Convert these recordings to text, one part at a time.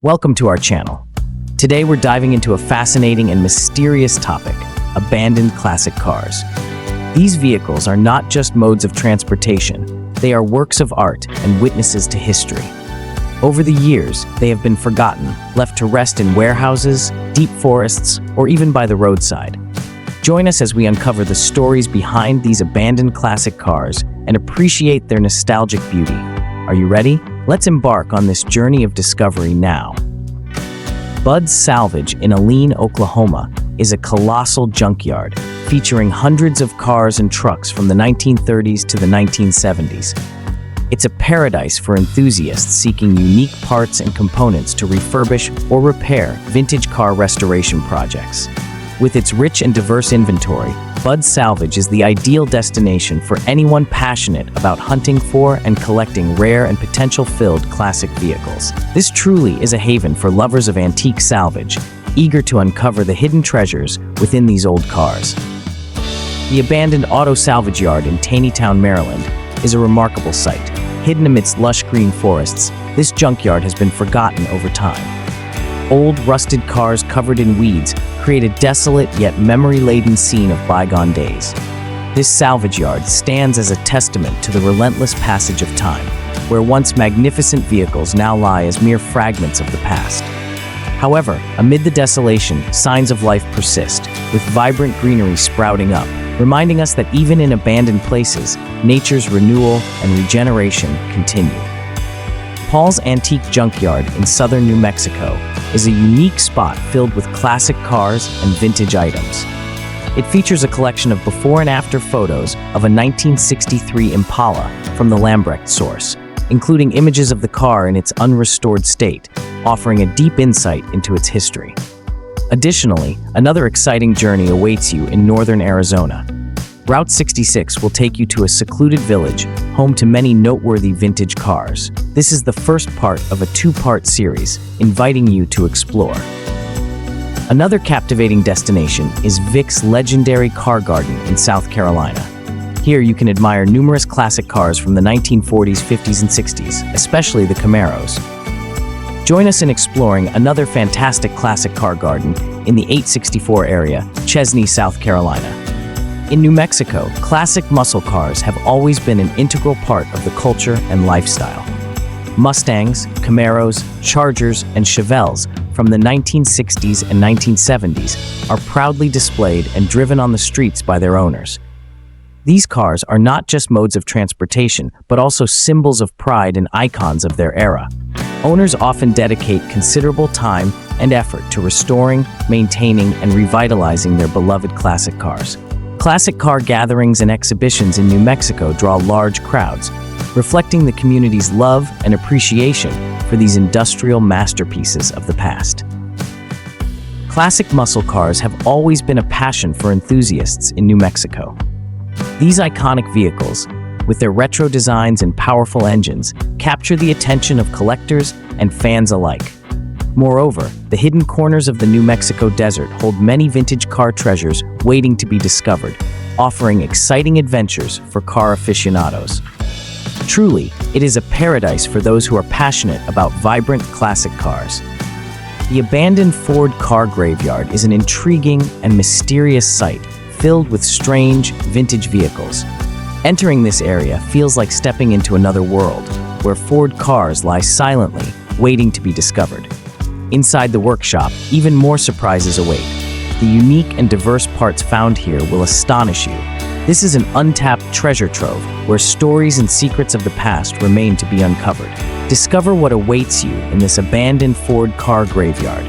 Welcome to our channel. Today we're diving into a fascinating and mysterious topic, abandoned classic cars. These vehicles are not just modes of transportation, they are works of art and witnesses to history. Over the years, they have been forgotten, left to rest in warehouses, deep forests, or even by the roadside. Join us as we uncover the stories behind these abandoned classic cars and appreciate their nostalgic beauty. Are you ready? Let's embark on this journey of discovery now. Bud's Salvage in Aleen, Oklahoma, is a colossal junkyard featuring hundreds of cars and trucks from the 1930s to the 1970s. It's a paradise for enthusiasts seeking unique parts and components to refurbish or repair vintage car restoration projects. With its rich and diverse inventory, Bud's Salvage is the ideal destination for anyone passionate about hunting for and collecting rare and potential-filled classic vehicles. This truly is a haven for lovers of antique salvage, eager to uncover the hidden treasures within these old cars. The abandoned auto salvage yard in Taneytown, Maryland, is a remarkable sight. Hidden amidst lush green forests, this junkyard has been forgotten over time. Old, rusted cars covered in weeds create a desolate yet memory-laden scene of bygone days. This salvage yard stands as a testament to the relentless passage of time, where once magnificent vehicles now lie as mere fragments of the past. However, amid the desolation, signs of life persist, with vibrant greenery sprouting up, reminding us that even in abandoned places, nature's renewal and regeneration continue. Paul's Antique Junkyard in southern New Mexico is a unique spot filled with classic cars and vintage items. It features a collection of before and after photos of a 1963 Impala from the Lambrecht source, including images of the car in its unrestored state, offering a deep insight into its history. Additionally, another exciting journey awaits you in northern Arizona. Route 66 will take you to a secluded village, home to many noteworthy vintage cars. This is the first part of a two-part series, inviting you to explore. Another captivating destination is Vic's legendary car garden in South Carolina. Here you can admire numerous classic cars from the 1940s, 50s, and 60s, especially the Camaros. Join us in exploring another fantastic classic car garden in the 864 area, Chesney, South Carolina. In New Mexico, classic muscle cars have always been an integral part of the culture and lifestyle. Mustangs, Camaros, Chargers, and Chevelles from the 1960s and 1970s are proudly displayed and driven on the streets by their owners. These cars are not just modes of transportation, but also symbols of pride and icons of their era. Owners often dedicate considerable time and effort to restoring, maintaining, and revitalizing their beloved classic cars. Classic car gatherings and exhibitions in New Mexico draw large crowds, reflecting the community's love and appreciation for these industrial masterpieces of the past. Classic muscle cars have always been a passion for enthusiasts in New Mexico. These iconic vehicles, with their retro designs and powerful engines, capture the attention of collectors and fans alike. Moreover, the hidden corners of the New Mexico desert hold many vintage car treasures waiting to be discovered, offering exciting adventures for car aficionados. Truly, it is a paradise for those who are passionate about vibrant classic cars. The abandoned Ford car graveyard is an intriguing and mysterious sight filled with strange, vintage vehicles. Entering this area feels like stepping into another world, where Ford cars lie silently, waiting to be discovered. Inside the workshop, even more surprises await. The unique and diverse parts found here will astonish you. This is an untapped treasure trove where stories and secrets of the past remain to be uncovered. Discover what awaits you in this abandoned Ford car graveyard.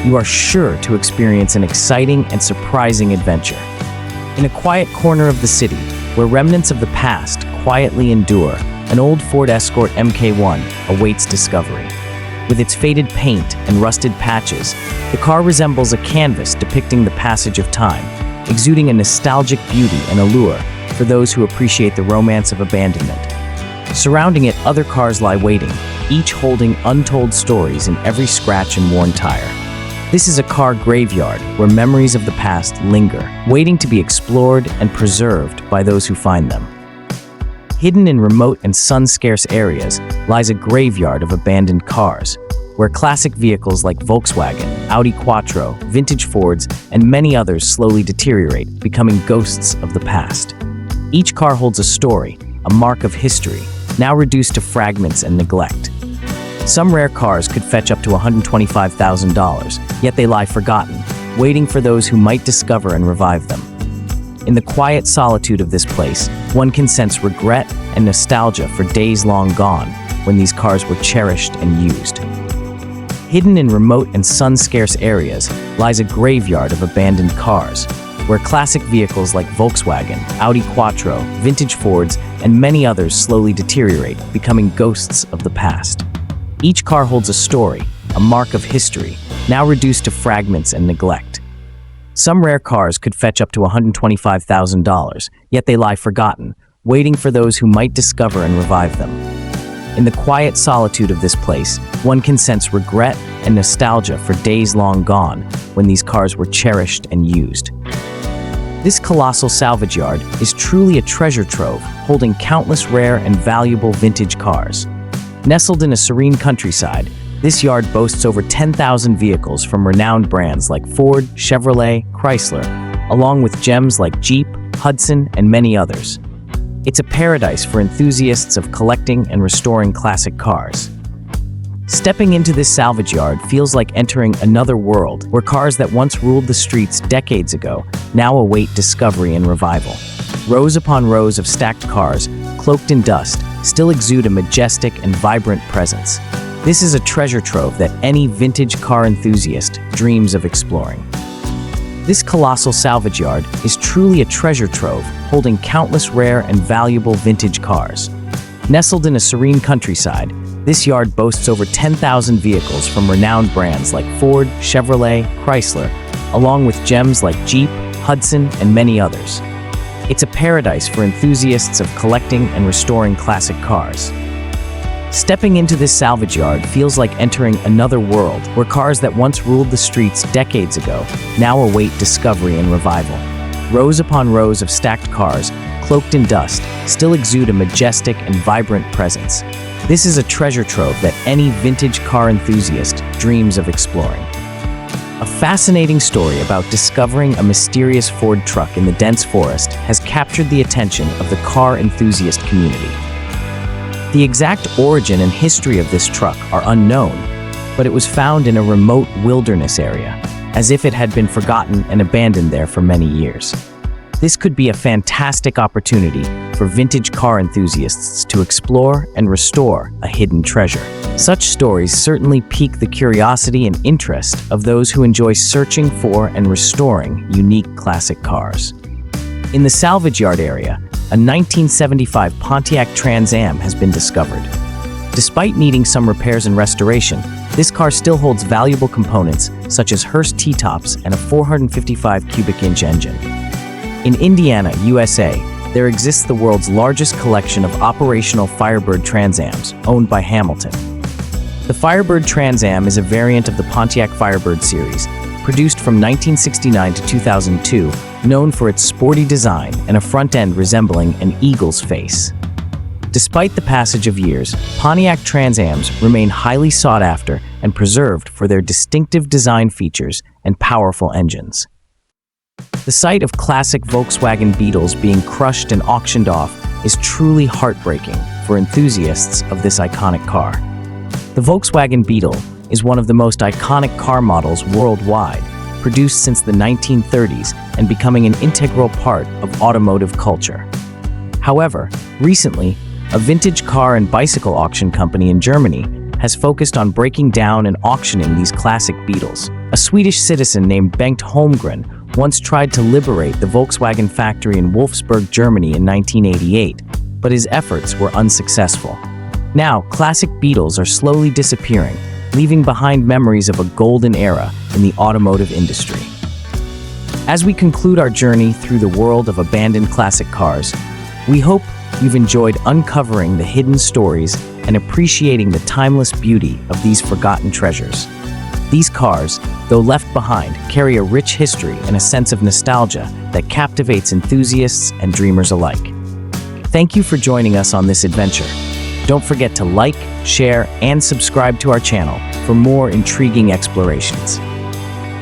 You are sure to experience an exciting and surprising adventure. In a quiet corner of the city, where remnants of the past quietly endure, an old Ford Escort Mk1 awaits discovery. With its faded paint and rusted patches, the car resembles a canvas depicting the passage of time, exuding a nostalgic beauty and allure for those who appreciate the romance of abandonment. Surrounding it, other cars lie waiting, each holding untold stories in every scratch and worn tire. This is a car graveyard where memories of the past linger, waiting to be explored and preserved by those who find them. Hidden in remote and sun-scarce areas lies a graveyard of abandoned cars. where classic vehicles like Volkswagen, Audi Quattro, vintage Fords, and many others slowly deteriorate, becoming ghosts of the past. Each car holds a story, a mark of history, now reduced to fragments and neglect. Some rare cars could fetch up to $125,000, yet they lie forgotten, waiting for those who might discover and revive them. In the quiet solitude of this place, one can sense regret and nostalgia for days long gone when these cars were cherished and used. Hidden in remote and sun-scarce areas lies a graveyard of abandoned cars, where classic vehicles like Volkswagen, Audi Quattro, vintage Fords, and many others slowly deteriorate, becoming ghosts of the past. Each car holds a story, a mark of history, now reduced to fragments and neglect. Some rare cars could fetch up to $125,000, yet they lie forgotten, waiting for those who might discover and revive them. In the quiet solitude of this place, one can sense regret and nostalgia for days long gone when these cars were cherished and used. This colossal salvage yard is truly a treasure trove, holding countless rare and valuable vintage cars. Nestled in a serene countryside, this yard boasts over 10,000 vehicles from renowned brands like Ford, Chevrolet, Chrysler, along with gems like Jeep, Hudson, and many others. It's a paradise for enthusiasts of collecting and restoring classic cars. Stepping into this salvage yard feels like entering another world where cars that once ruled the streets decades ago now await discovery and revival. Rows upon rows of stacked cars, cloaked in dust, still exude a majestic and vibrant presence. This is a treasure trove that any vintage car enthusiast dreams of exploring. This colossal salvage yard is truly a treasure trove, holding countless rare and valuable vintage cars. Nestled in a serene countryside, this yard boasts over 10,000 vehicles from renowned brands like Ford, Chevrolet, Chrysler, along with gems like Jeep, Hudson, and many others. It's a paradise for enthusiasts of collecting and restoring classic cars. Stepping into this salvage yard feels like entering another world where cars that once ruled the streets decades ago now await discovery and revival. Rows upon rows of stacked cars, cloaked in dust, still exude a majestic and vibrant presence. This is a treasure trove that any vintage car enthusiast dreams of exploring. A fascinating story about discovering a mysterious Ford truck in the dense forest has captured the attention of the car enthusiast community. The exact origin and history of this truck are unknown, but it was found in a remote wilderness area, as if it had been forgotten and abandoned there for many years. This could be a fantastic opportunity for vintage car enthusiasts to explore and restore a hidden treasure. Such stories certainly pique the curiosity and interest of those who enjoy searching for and restoring unique classic cars. In the salvage yard area, a 1975 Pontiac Trans Am has been discovered. Despite needing some repairs and restoration, this car still holds valuable components such as Hearst T-tops and a 455 cubic inch engine. In Indiana, USA, there exists the world's largest collection of operational Firebird Trans Ams, owned by Hamilton. The Firebird Trans Am is a variant of the Pontiac Firebird series, produced from 1969 to 2002, known for its sporty design and a front end resembling an eagle's face. Despite the passage of years, Pontiac Trans Ams remain highly sought after and preserved for their distinctive design features and powerful engines. The sight of classic Volkswagen Beetles being crushed and auctioned off is truly heartbreaking for enthusiasts of this iconic car. The Volkswagen Beetle is one of the most iconic car models worldwide, produced since the 1930s and becoming an integral part of automotive culture. However, recently, a vintage car and bicycle auction company in Germany has focused on breaking down and auctioning these classic Beetles. A Swedish citizen named Bengt Holmgren once tried to liberate the Volkswagen factory in Wolfsburg, Germany in 1988, but his efforts were unsuccessful. Now, classic Beetles are slowly disappearing, leaving behind memories of a golden era in the automotive industry. As we conclude our journey through the world of abandoned classic cars, we hope you've enjoyed uncovering the hidden stories and appreciating the timeless beauty of these forgotten treasures. These cars, though left behind, carry a rich history and a sense of nostalgia that captivates enthusiasts and dreamers alike. Thank you for joining us on this adventure. Don't forget to like, share, and subscribe to our channel for more intriguing explorations.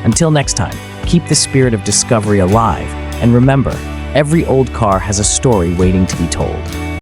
Until next time, keep the spirit of discovery alive, and remember, every old car has a story waiting to be told.